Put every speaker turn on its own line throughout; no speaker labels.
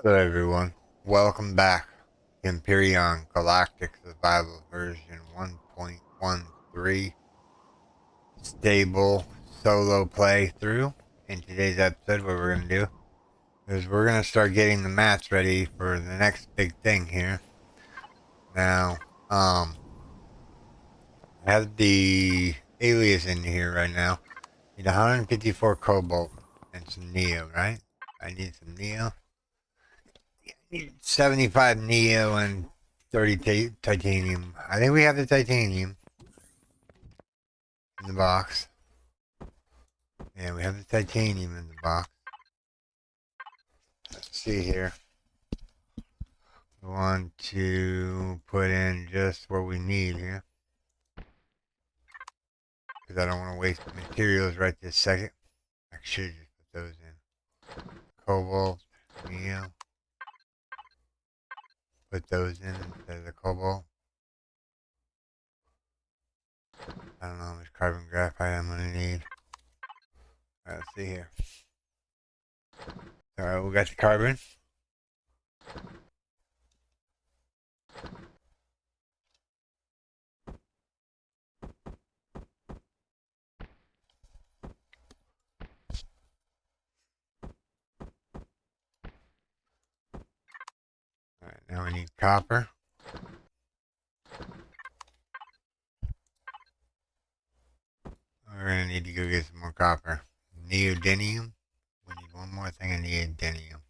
Hello everyone, welcome back to Empyrion Galactic Survival version 1.13 stable solo playthrough. In today's episode, what we're going to do is we're going to start getting the mats ready for the next big thing here. Now, I have the alias in here right now. Need 154 cobalt and some neo, right? I need some neo. 75 neo and 30 titanium. I think we have the titanium in the box. Yeah, we have the titanium in the box. Let's see here. We want to put in just what we need here. Because I don't want to waste materials right this second. I should just put those in. Cobalt, neo. Put those in instead of the cobalt. I don't know how much carbon graphite I'm going to need. Alright, let's see here. Alright, we got the carbon. Alright, now we need copper. We're gonna need to go get some more copper. Neodymium. We need one more thing of neodymium.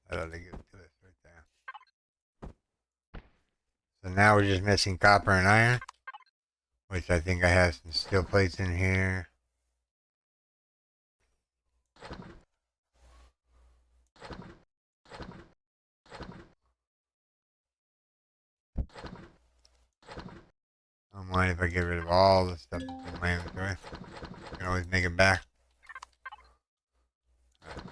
That ought to give it to us right there. So now we're just missing copper and iron, which I think I have some steel plates in here. I don't mind if I get rid of all the stuff that's in my inventory. I can always make it back. Right.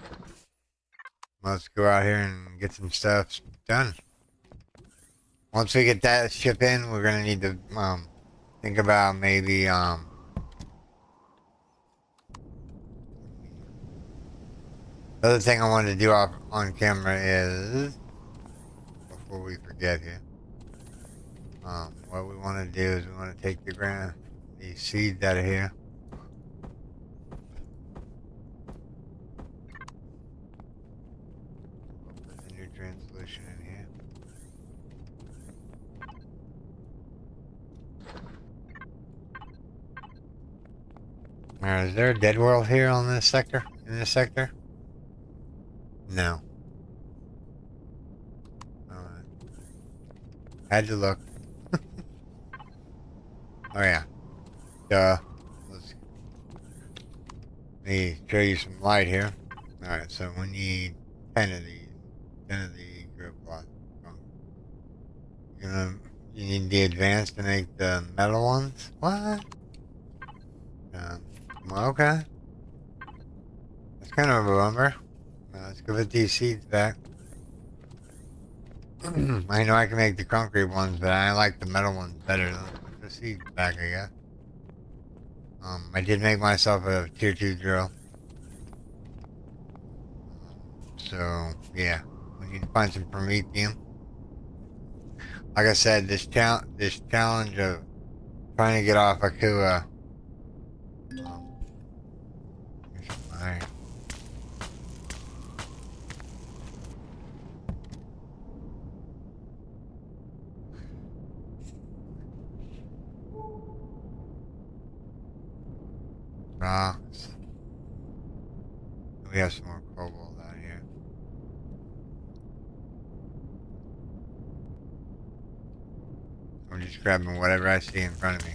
Let's go out here and get some stuff done. Once we get that ship in, we're gonna need to think about maybe the other thing I wanted to do off on camera is, before we forget here, what we want to do is we want to take the seeds out of here. Put the nutrient solution in here. Now, is there a dead world here on this sector? In this sector? No. Alright. Had to look. Oh yeah. Let me show you some light here. Alright, so we need 10 of these. 10 of the grip cloth. You need the advanced to make the metal ones? What? Well, okay. That's kind of a bummer. Let's go put these seeds back. I know I can make the concrete ones, but I like the metal ones better. Let's put the seeds back, I guess. I did make myself a tier 2 drill. So, yeah. We need to find some promethium. Like I said, this challenge of trying to get off Akua. Here's some iron. Rocks. We have some more cobalt out here. I'm just grabbing whatever I see in front of me.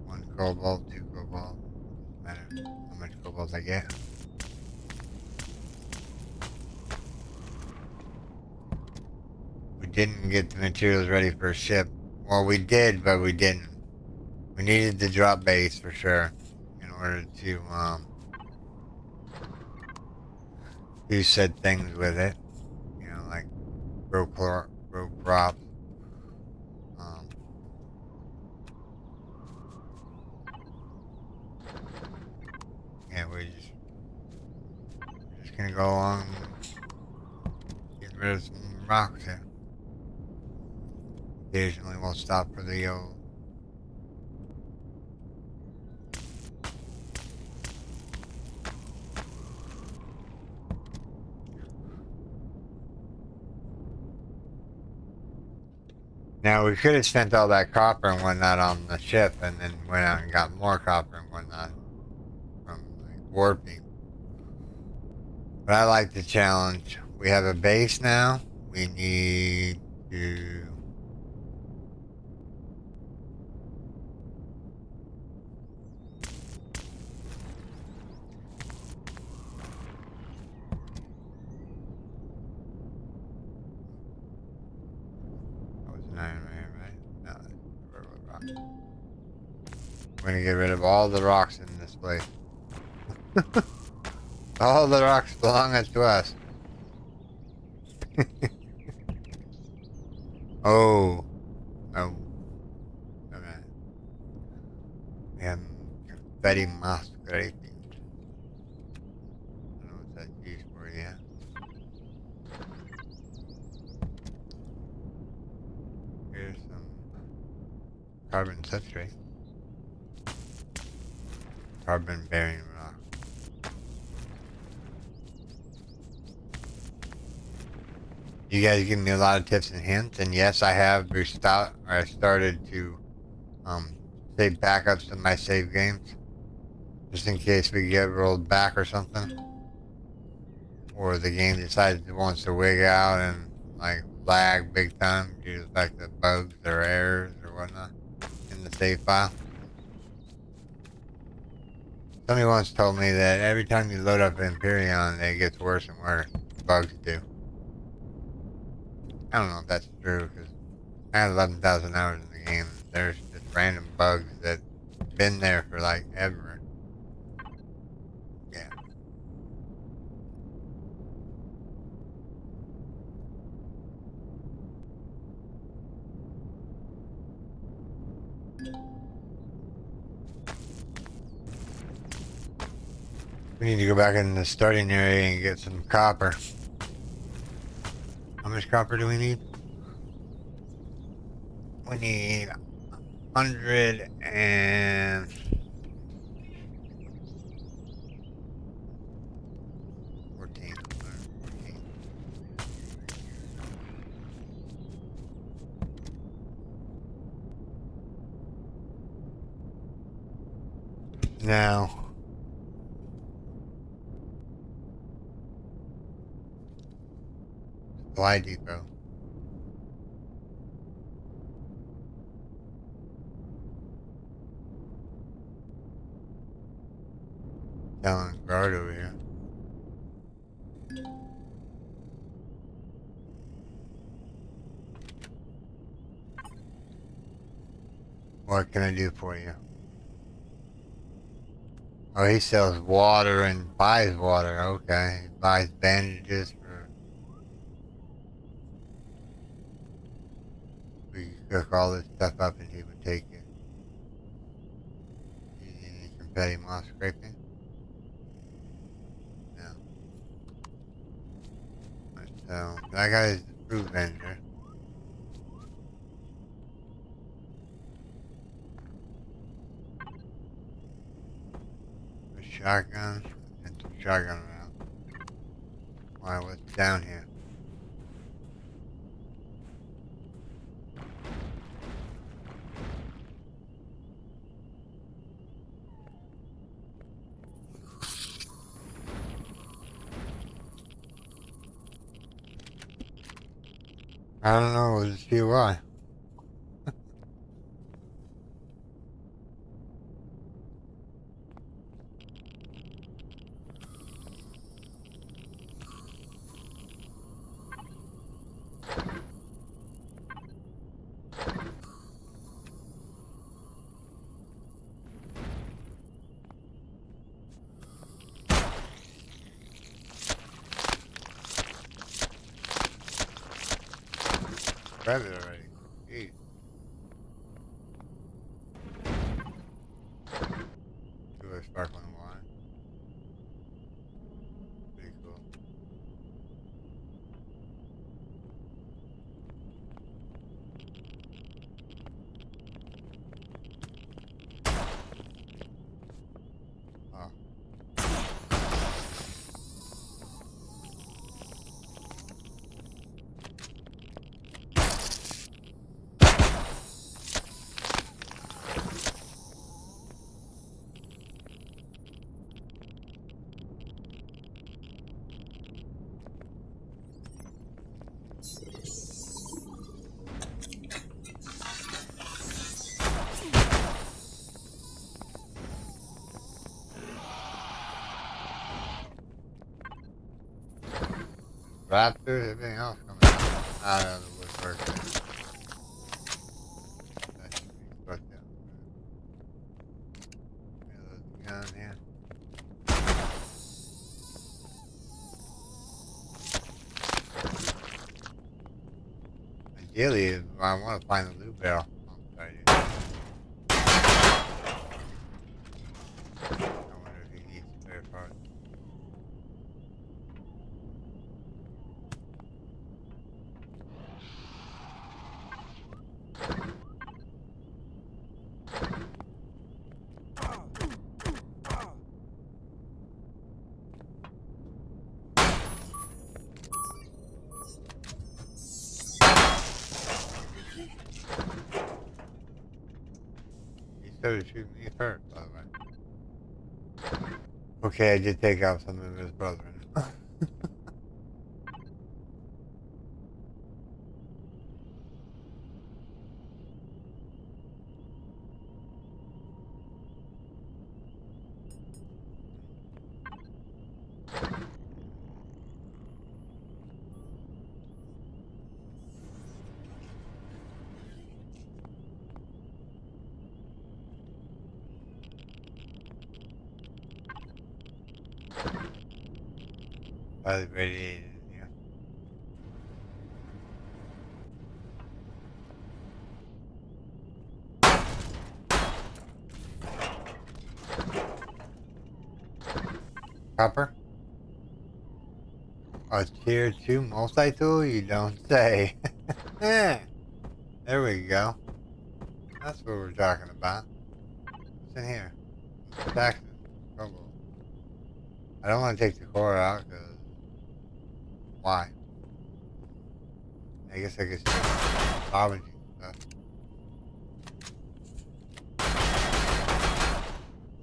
One cobalt, two cobalt. Doesn't matter how much cobalt I get. We didn't get the materials ready for a ship. Well, we did, but we didn't. We needed the drop base for sure in order to do said things with it. You know, like grow crops. Um, just gonna go along getting rid of some rocks here. Occasionally we'll stop for the old. Now we could have spent all that copper and whatnot on the ship and then went out and got more copper and whatnot from like warping. But I like the challenge. We have a base now. We need to... That was an iron man, right? No, that's a regular rock. We're gonna get rid of all the rocks in this place. All the rocks belong to us. Oh. Oh. Okay. We have confetti moss scraping. I don't know what that's used for yet. Here's some carbon substrate. Carbon bearing rock. You guys give me a lot of tips and hints, and yes, I have I started to save backups in my save games, just in case we get rolled back or something, or the game decides it wants to wig out and like lag big time due to the fact that bugs or errors or whatnot in the save file. Somebody once told me that every time you load up Empyrion, it gets worse and worse. Bugs do. I don't know if that's true, because I had 11,000 hours in the game. There's just random bugs that been there for like ever. Yeah. We need to go back in the starting area and get some copper. How much copper do we need? We need 100 and... 14. Now... Supply depot. Down guard over here. What can I do for you? Oh, he sells water and buys water. Okay. He buys bandages for... We could cook all this stuff up and he would take it. You need any confetti moss scraping? No. So, that guy is the fruit vendor. A shotgun and some shotgun rounds. Why, what's down here? I don't know, let's see why. Grab it already. Jeez. Do a sparkling wine. Pretty cool. raptors, everything else coming out of the woodwork. That should be swept down. Load the gun here. Ideally, I want to find the loot barrel. Oh, sorry, dude. I wonder if he needs spare parts. He started shooting me first, by the way. Okay, I did take out some of his brethren. Highly radiated in here. Copper? A tier 2 multi-tool? You don't say. Yeah. There we go. That's what we're talking about. What's in here? Taxes. Trouble. I don't want to take the core out because why? I guess I could still salvaging stuff.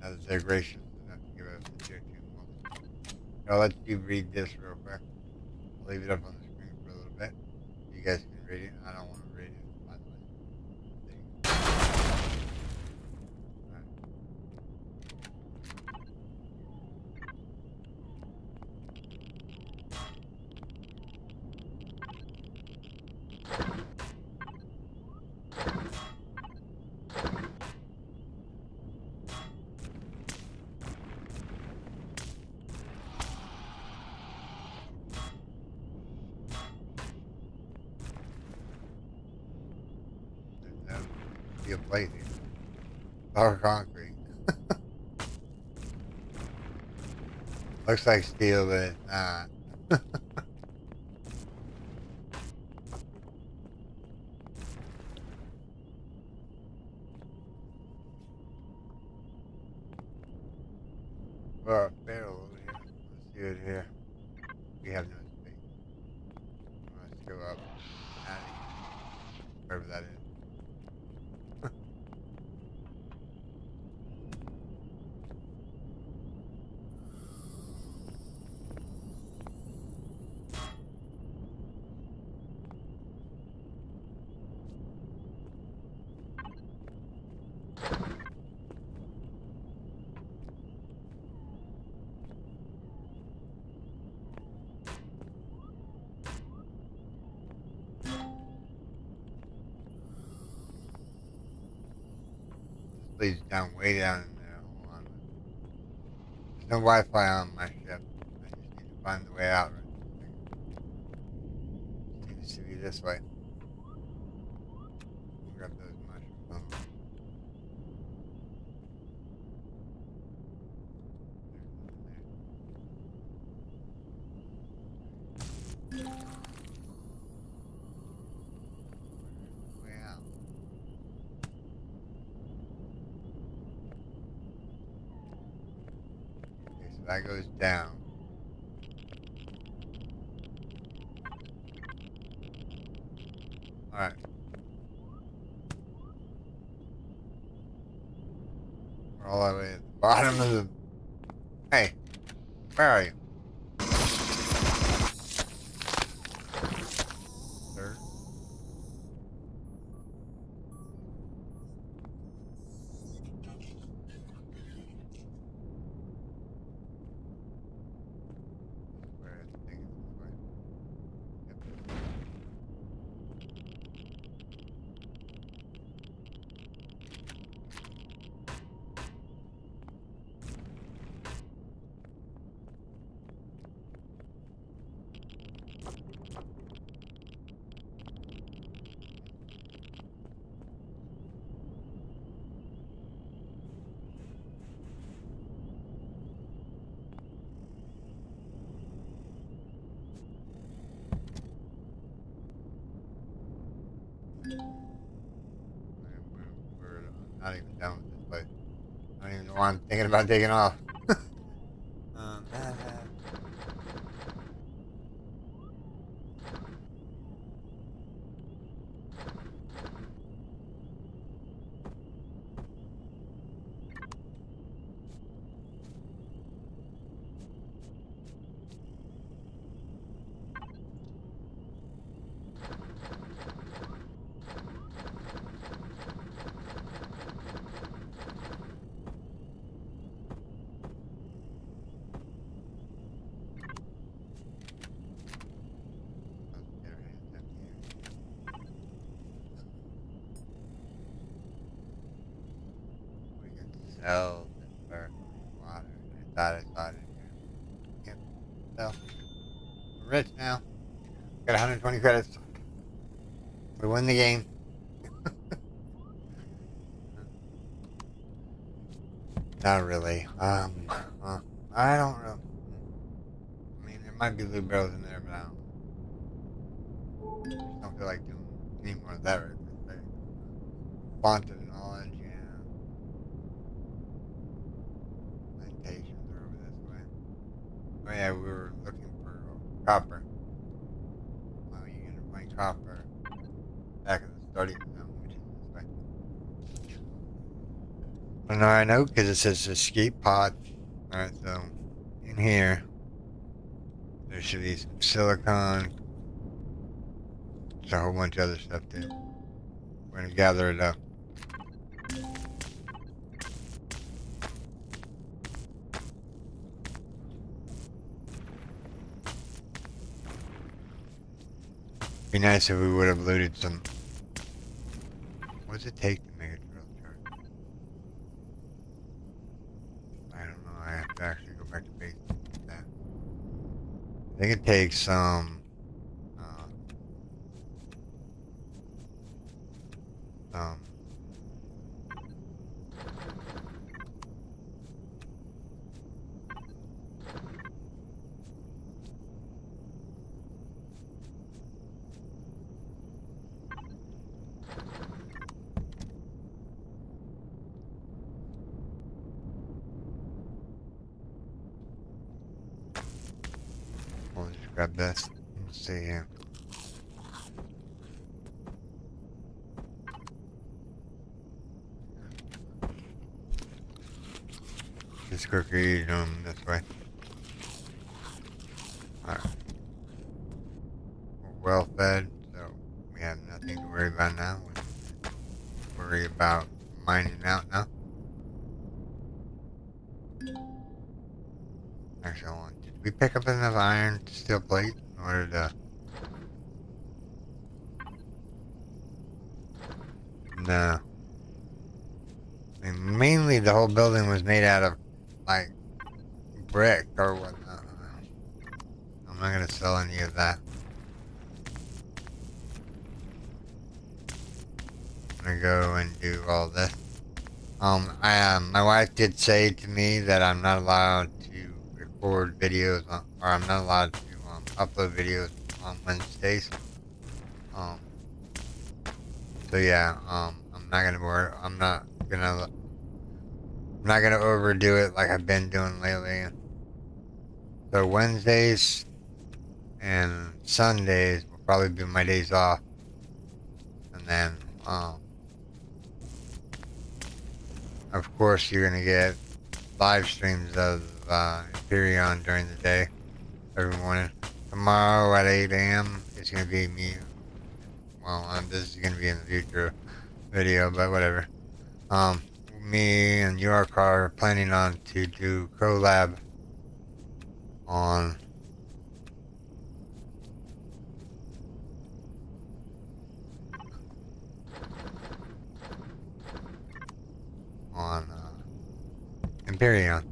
Now that they're gracious enough to give us the tier 2 multi-tool. I'll let you read this real quick. I'll leave it up on the screen for a little bit. You guys can read it. I don't want to read it, by the way. There you go. Alright. That would be a plate here. Or concrete. Looks like steel, but it's not. Or a barrel over here. Let's see it here. We have no space. Let's go up. Out of here. Wherever that is. This leads down way down in there. Hold on. There's no Wi-Fi on my ship. I just need to find the way out right this second. Seems to be this way. Grab those mushrooms. Way out. Okay, so that goes down. Alright. We're all the way at the bottom of the... Hey, where are you? Sir? Where it's taking this way. not even done with this place. I don't even know why I'm thinking about taking off. um, we can sell this sparkling water. I thought I saw it in here. Yep. So we're rich now. Got 120 credits. We won the game. Not really. I don't really. I mean, there might be loot barrels in there, but I just don't feel like doing any more of that right this day. Font of knowledge, yeah. Plantations are over this way. Oh yeah, we were looking for copper. Well, you can find copper back in the starting zone, which is this way. Well, no, I know because it says escape pod. Alright, so in here, there should be some silicon. There's a whole bunch of other stuff too. We're gonna gather it up. Be nice if we would have looted some. What does it take to make a drill chart? I don't know. I have to actually go back to base with that. I think it takes some. Um. We'll just grab this. Let's see here. Just quickly this way. Alright. We're well fed, so we have nothing to worry about now. We can worry about mining out now. Actually, hold on. Did we pick up enough iron to steel plate in order to? No. I mean, mainly the whole building was made out of, like, brick or whatnot. I'm not gonna sell any of that. I'm gonna go and do all this. My wife did say to me that I'm not allowed to record videos or I'm not allowed to upload videos on Wednesdays. So yeah, I'm not gonna worry. I'm not gonna overdo it like I've been doing lately. So Wednesdays and Sundays will probably be my days off, and then of course you're gonna get live streams of Empyrion during the day, every morning. Tomorrow at 8 a.m. it's gonna be me. Well, this is gonna be in the future video, but whatever. Me and York are planning on to do collab on Empyrion.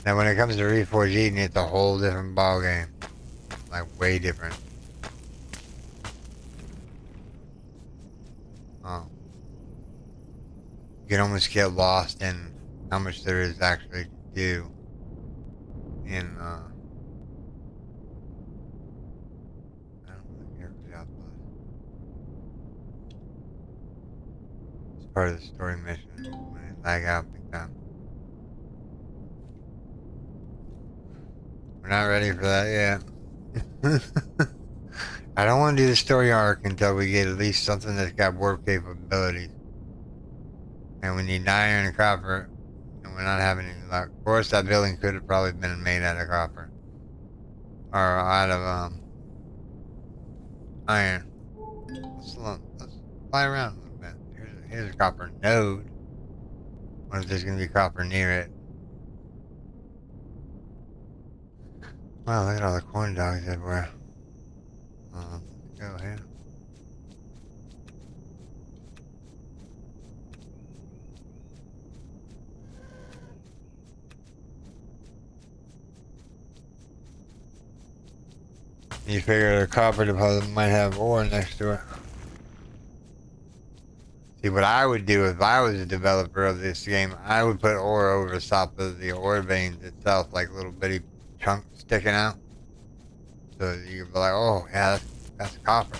Now, when it comes to Reforged Eden, it's a whole different ball game, like way different. You can almost get lost in how much there is actually do in, I don't really care for the outlaws. It's part of the story mission when it lag out big time. We're not ready for that yet. I don't want to do the story arc until we get at least something that's got warp capabilities. And we need iron and copper, and we're not having any luck. Of course, that building could have probably been made out of copper. Or out of, iron. Let's fly around a little bit. Here's a copper node. What if there's going to be copper near it? Wow, look at all the corn dogs everywhere. Let's go here. You figure a copper deposit might have ore next to it. See, what I would do if I was a developer of this game, I would put ore over the top of the ore veins itself, like little bitty chunks sticking out. So you could be like, oh, yeah, that's copper.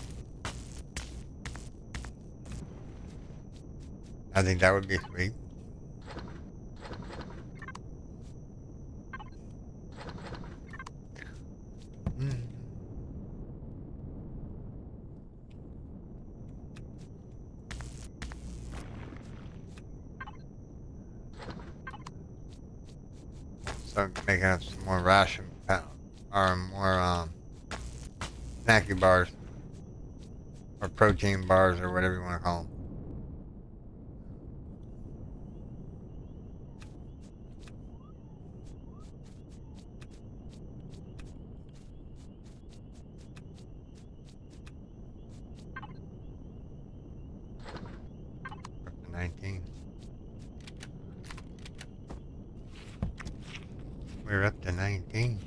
I think that would be sweet. Start making up some more ration or more snacky bars or protein bars or whatever you want to call them. Up to 19. We're up to 19.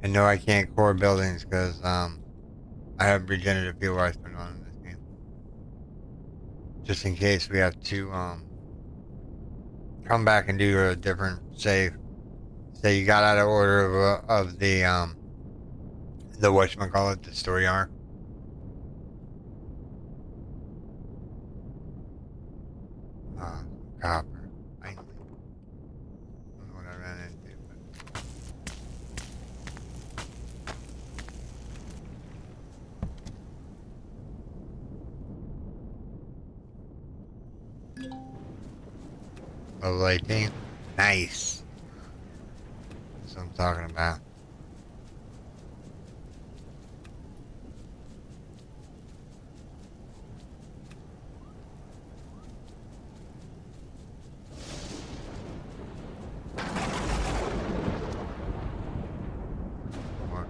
And no, I can't core buildings because I have regenerative fuel wires turned on in this game. Just in case we have to come back and do a different save. Say you got out of order of the whatchamacallit, the story arc. Copper. Finally. I don't know what I ran into, but level 18. Nice. That's what I'm talking about.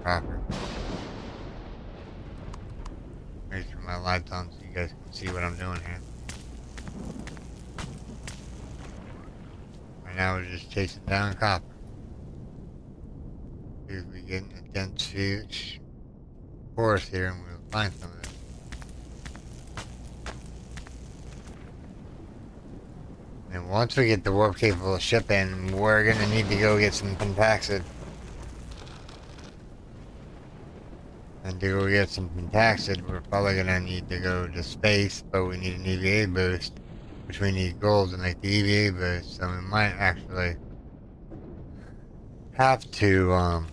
Copper. Make sure my light's on so you guys can see what I'm doing here. Right now we're just chasing down copper. See if we get in a dense forest here and we'll find some of it. And once we get the warp capable ship in, we're gonna need to go get some pentaxid. And to go get some pentaxid, we're probably gonna need to go to space, but we need an EVA boost, which we need gold to make the EVA boost. So we might actually have to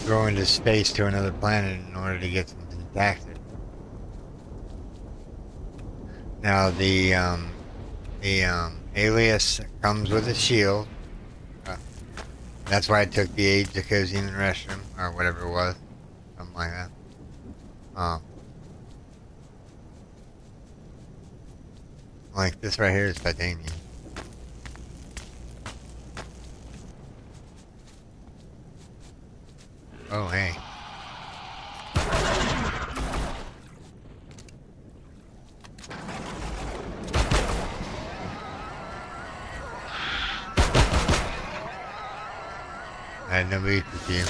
go into space to another planet in order to get some pentaxid. Now the alias comes with a shield. That's why I took the aid to Cozy restroom, or whatever it was. Something like that. Like this right here is titanium. Oh, hey. I had no beef with you.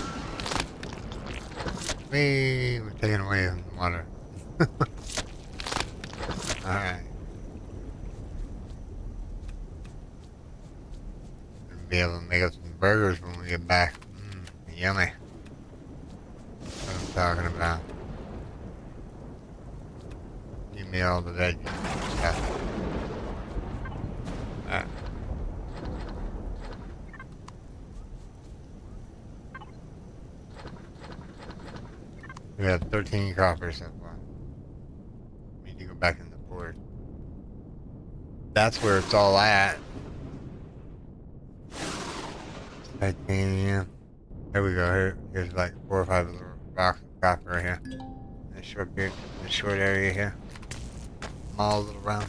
We're taking away from the water. Alright. We'll be able to make up some burgers when we get back. Yummy. That's what I'm talking about. Give me all the veggies and stuff. Alright. We have 13 copper so far. We need to go back in the port. That's where it's all at. Titanium. Here we go. Here's like 4 or 5 little rocks of copper right here. This short area here. Small little round.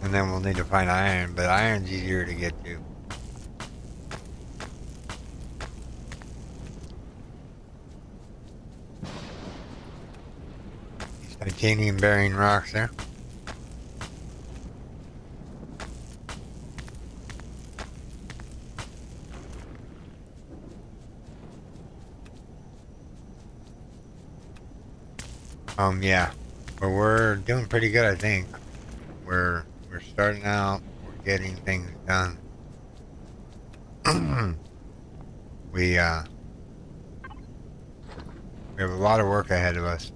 And then we'll need to find iron, but iron's easier to get to. These titanium bearing rocks there. Yeah. But we're doing pretty good, I think. We're starting out, we're getting things done. We have a lot of work ahead of us.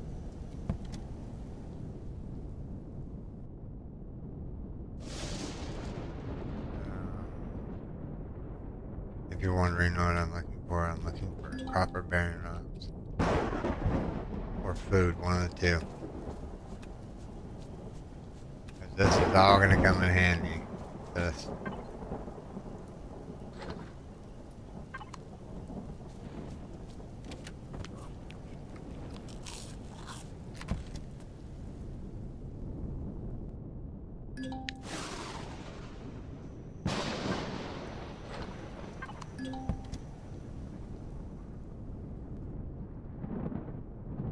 If you're wondering what I'm looking for copper bearing rocks. Or food, one of the two. This is all gonna come in handy. This.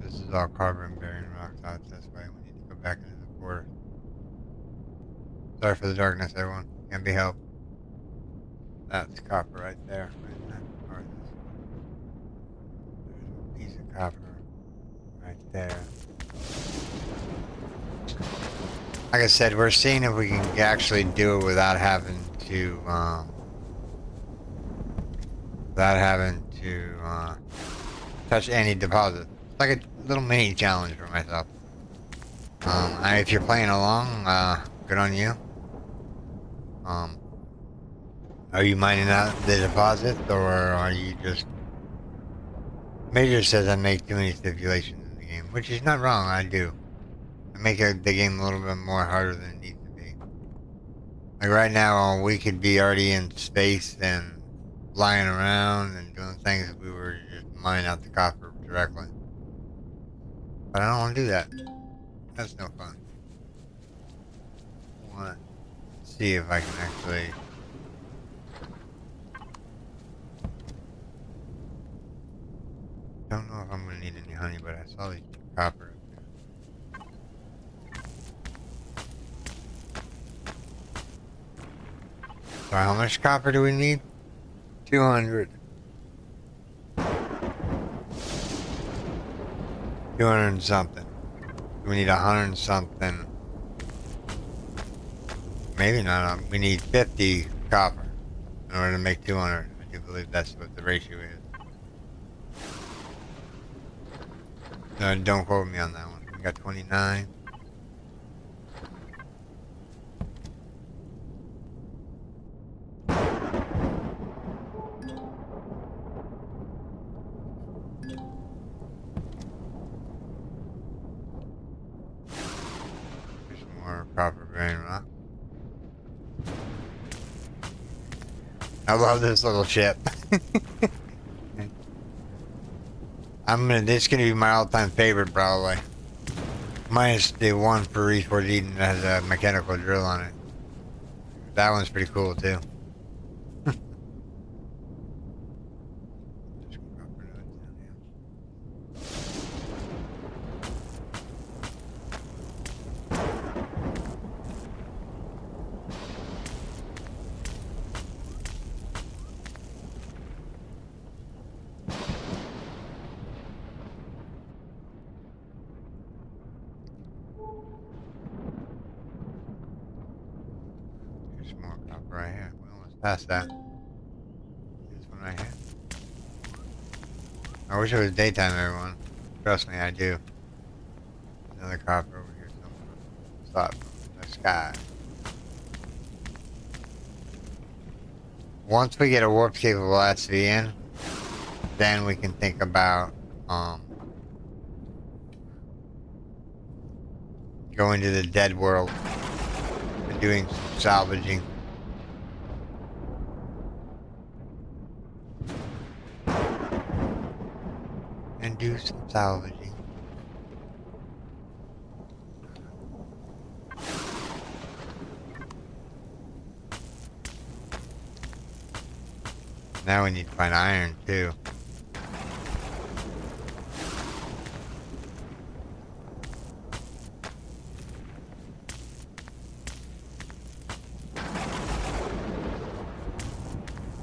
This is all carbon bearing rocks out this way. We need to go back into the port. Sorry for the darkness, everyone. Can't be helped. That's copper right there. Or this. There's a piece of copper right there. Like I said, we're seeing if we can actually do it without having to touch any deposit. It's like a little mini challenge for myself. If you're playing along, good on you. Are you mining out the deposit, or are you just... Major says I make too many stipulations in the game, which is not wrong, I do. I make the game a little bit more harder than it needs to be. Like right now, we could be already in space and flying around and doing things if we were just mining out the copper directly. But I don't want to do that. That's no fun. I want to see if I can actually... Don't know if I'm going to need any honey, but I saw these copper up there. So how much copper do we need? 200. 200 and something. We need 100 and something. Maybe not. We need 50 copper in order to make 200. I do believe that's what the ratio is. No, don't quote me on that one. We got 29. There's some more copper bearing rock. I love this little ship. This is gonna be my all-time favorite, probably. Minus the one for Eastport Eden that has a mechanical drill on it. That one's pretty cool too. There's more copper right here. We almost passed that. This one right here. I wish it was daytime, everyone. Trust me, I do. Another copper over here somewhere. Slot from the sky. Once we get a warp capable SV in, then we can think about going to the dead world and doing some salvaging. And do some salvaging. Now we need to find iron too.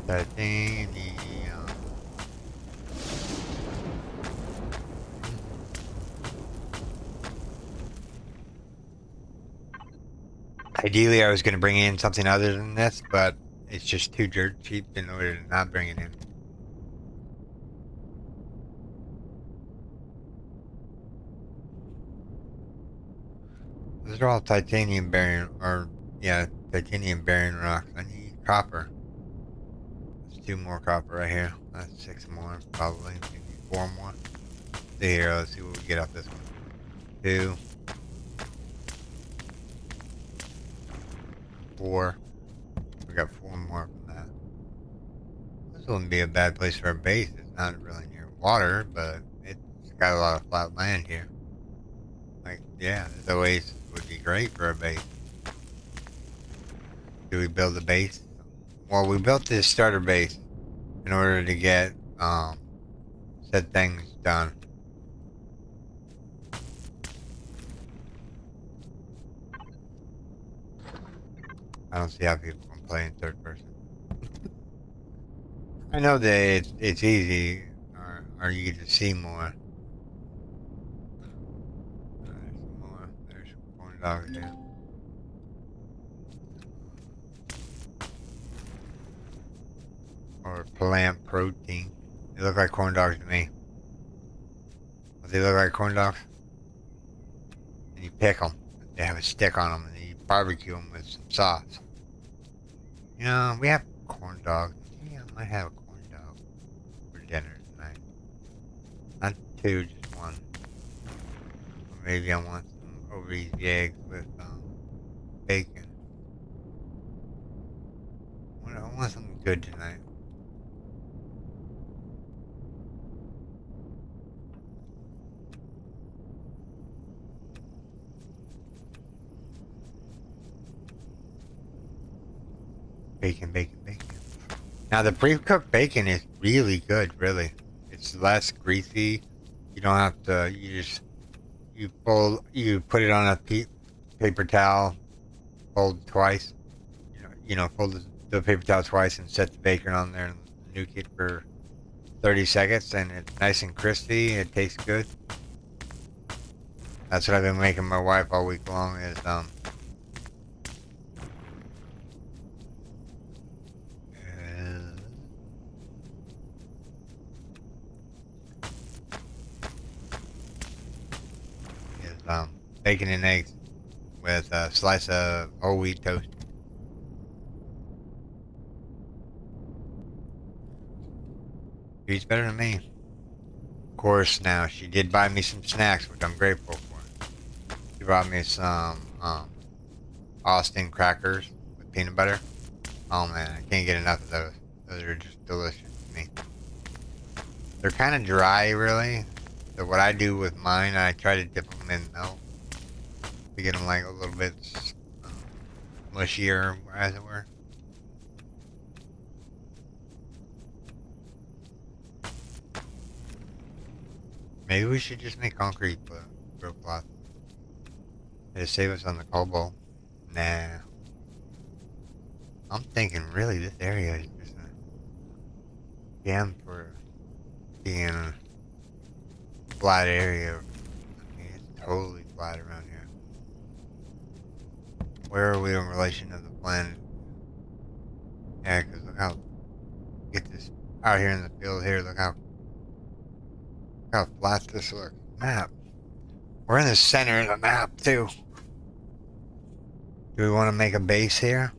Titanium. Ideally, I was going to bring in something other than this, but it's just too dirt cheap in order to not bring it in. Those are all titanium bearing, or yeah, titanium bearing rocks. I need copper. There's 2 more copper right here. That's 6 more, probably. Maybe 4 more. See here, let's see what we get off this one. 2. 4. We got 4 more from that. This wouldn't be a bad place for a base. It's not really near water, but it's got a lot of flat land here. Like, yeah, this oasis would be great for a base. Do we build a base? Well, we built this starter base in order to get said things done. I don't see how people can play in third person. I know that it's easy, or you get to see more. There's some more. There's some corn dogs here. Or plant protein. They look like corn dogs to me. But they look like corn dogs. And you pick them. They have a stick on them, and then you barbecue them with some sauce. You know, we have corn dogs. Yeah, I might have a corn dog for dinner tonight. Not 2, just 1. Or maybe I want some over easy eggs with bacon. I want something good tonight. Bacon, bacon, bacon. Now the pre-cooked bacon is really good, really. It's less greasy. You don't have to, you put it on a paper towel, fold twice. Fold the paper towel twice and set the bacon on there and nuke it for 30 seconds, and it's nice and crispy. It tastes good. That's what I've been making my wife all week long is bacon and eggs with a slice of whole wheat toast. She's better than me. Of course, now she did buy me some snacks, which I'm grateful for. She brought me some Austin crackers with peanut butter. Oh man, I can't get enough of those. Those are just delicious to me. They're kind of dry, really. So what I do with mine, I try to dip them in milk to get them like a little bit mushier, as it were. Maybe we should just make concrete grow cloth. It'll save us on the cobalt. Nah. I'm thinking really this area is just a jam for being a flat area. I mean, it's totally flat around here. Where are we in relation to the planet? Yeah, because look how, get this out here in the field here, look how flat this looks. Map. We're in the center of the map, too. Do we want to make a base here?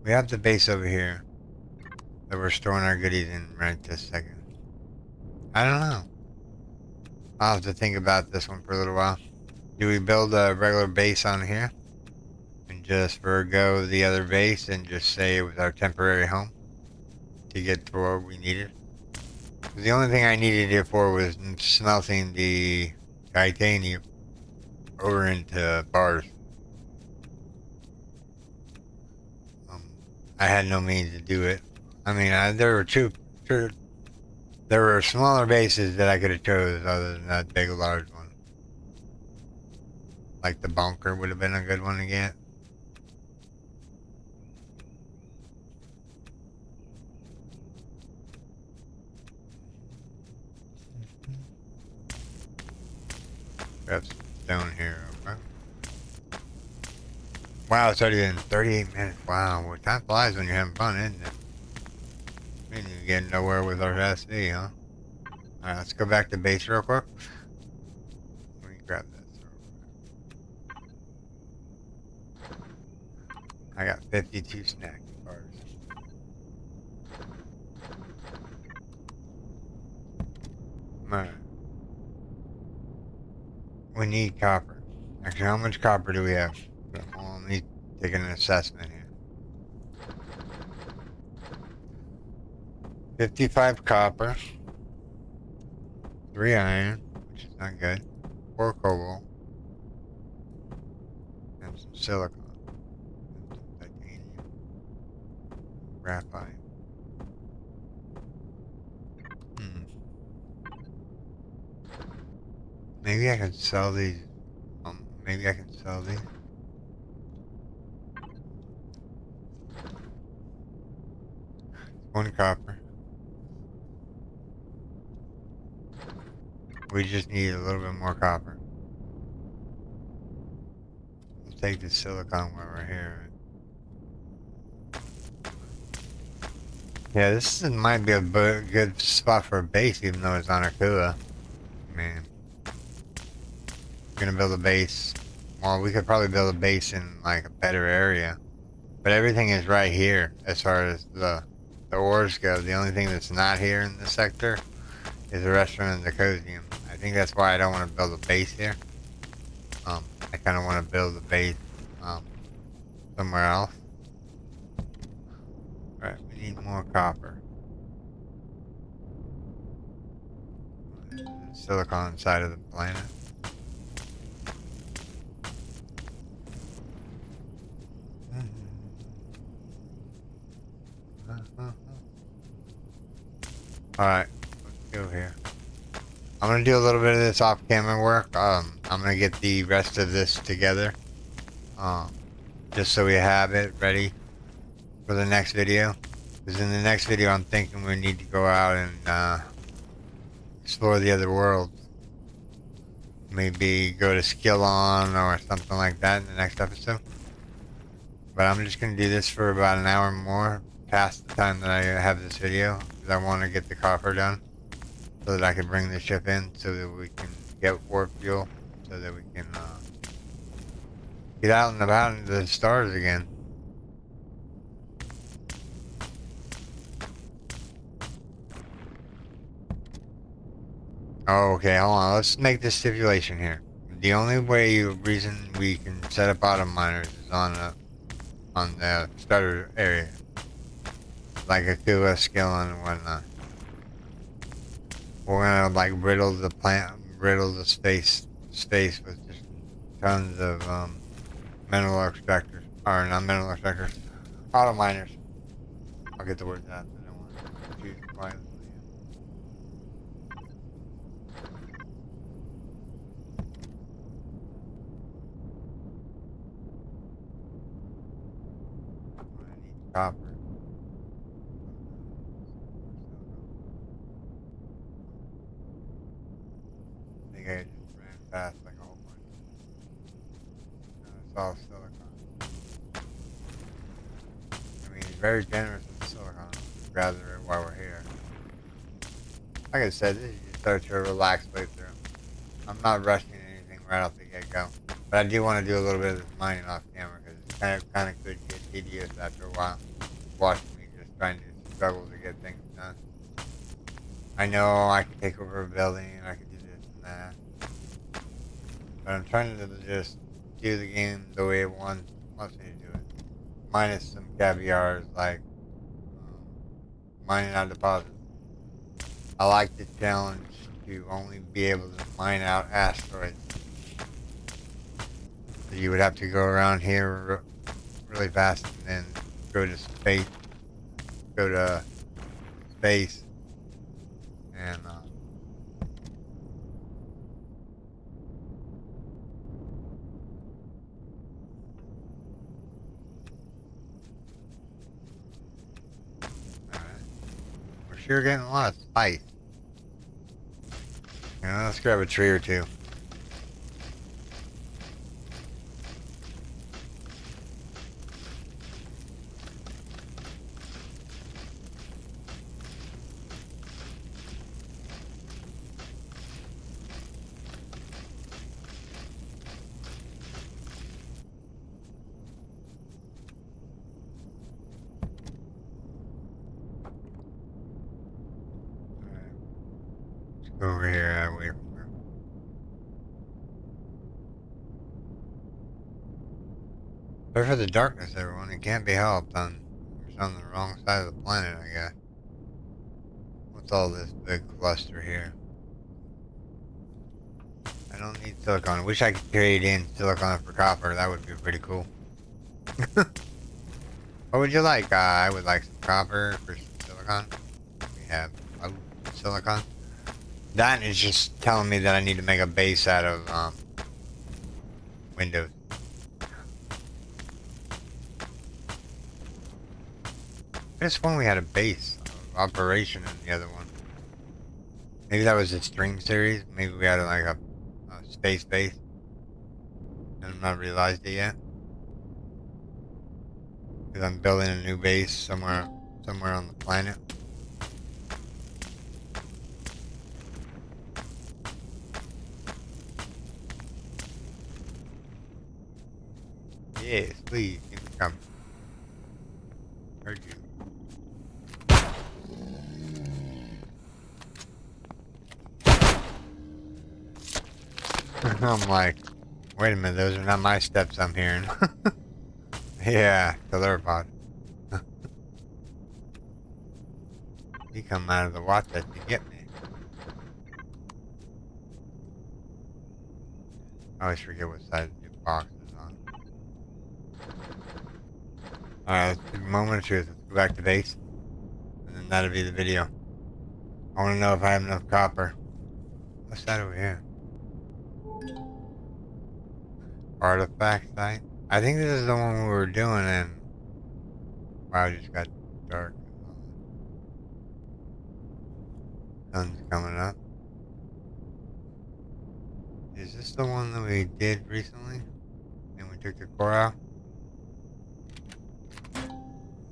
We have the base over here that we're storing our goodies in right this second. I don't know. I'll have to think about this one for a little while. Do we build a regular base on here? And just forego the other base and just say it was our temporary home to get to where we needed? The only thing I needed it for was smelting the titanium over into bars. I had no means to do it. I mean, there were smaller bases that I could have chose other than that big, large one. Like the bunker would have been a good one to get. Grab some stone here. Okay. Wow, it's already been 38 minutes. Wow, well, time flies when you're having fun, isn't it? We didn't even get nowhere with our SD, huh? Alright, let's go back to base real quick. Let me grab this. I got 52 snack bars. Alright. We need copper. Actually, how much copper do we have? Well, let me take an assessment here. 55 copper. 3 iron, which is not good. 4 cobalt. And some silicon. And some titanium. Graphite. Maybe I can sell these. Maybe I can sell these. One copper. We just need a little bit more copper. We'll take the silicon while we're here. Yeah, might be a good spot for a base, even though it's on Akula. Man. We're gonna build a base. Well, we could probably build a base in, like, a better area. But everything is right here, as far as the ores go. The only thing that's not here in this sector is the restaurant and the Cosium. I think that's why I don't want to build a base here. I kind of want to build a base somewhere else. Alright, we need more copper. Silicon side of the planet. Alright, let's go here. I'm gonna do a little bit of this off-camera work. I'm gonna get the rest of this together, just so we have it ready for the next video. Because in the next video, I'm thinking we need to go out and explore the other worlds. Maybe go to Skillon or something like that in the next episode. But I'm just gonna do this for about an hour more past the time that I have this video, because I want to get the copper done, so that I can bring the ship in, so that we can get warp fuel, so that we can get out and about into the stars again. Oh, okay, hold on. Let's make this stipulation here. The only reason we can set up auto miners is on the starter area, like a QS skill and whatnot. We're gonna like riddle the space with just tons of mineral extractors, or not mineral extractors, auto miners. I'll get the words out. I don't want to confuse violently. I need copper. I think I just ran past like a whole bunch. No, it's all silicon. very generous with silicon. Gather it while we're here. Like I said, this is just such a relaxed playthrough. I'm not rushing anything right off the get-go. But I do want to do a little bit of this mining off camera because it's kind of could get tedious after a while. Watching me just trying to struggle to get things done. I know I could take over a building, I could do this and that. But I'm trying to just do the game the way it wants me to do it. Minus some caviars like mining out deposits. I like the challenge to only be able to mine out asteroids. So you would have to go around here really fast and then go to space. And alright. We're sure getting a lot of spice. Let's grab a tree or two. Over here, away from her. Sorry for the darkness, everyone. It can't be helped. I'm just on the wrong side of the planet, I guess. What's all this big cluster here? I don't need silicon. I wish I could trade in silicon for copper. That would be pretty cool. What would you like? I would like some copper for some silicon. We have silicon. That is just telling me that I need to make a base out of windows. I just when we had a base of operation in the other one. Maybe that was a stream series. Maybe we had like a space base. And I've not realized it yet. Because I'm building a new base somewhere on the planet. Yes, please, keep it coming. Heard you. I'm like, wait a minute, those are not my steps I'm hearing. Yeah, killer pod. You come out of the watch that to get me. I always forget what side the box is on. Alright, let's do a moment of truth. Let's go back to base. And then that'll be the video. I want to know if I have enough copper. What's that over here? Artifact site? I think this is the one we were doing and... Wow, it just got dark. Sun's coming up. Is this the one that we did recently? And we took the core out?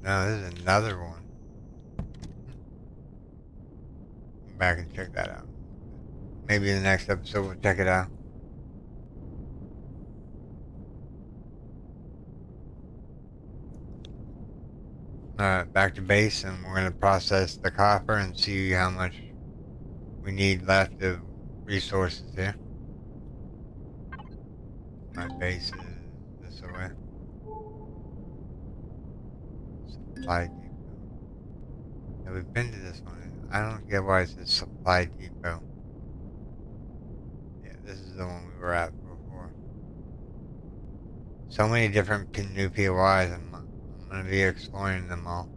No, this is another one. Come back and check that out. Maybe in the next episode we'll check it out. Alright, back to base and we're going to process the copper and see how much we need left of resources here. My base is this way. Supply depot. Yeah, we've been to this one. I don't get why it says supply depot. Yeah, this is the one we were at before. So many different new POIs, and I'm going to be exploring them all.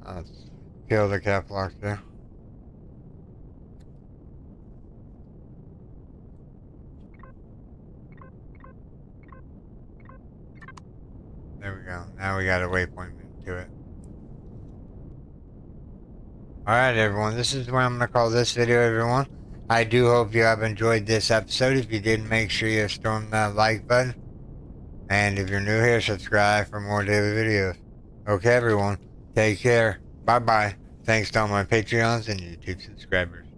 Let's kill the cap lock there. There we go. Now we got a waypoint to it. Alright, everyone. This is what I'm going to call this video, everyone. I do hope you have enjoyed this episode. If you did, make sure you storm that like button. And if you're new here, subscribe for more daily videos. Okay, everyone. Take care. Bye-bye. Thanks to all my Patreons and YouTube subscribers.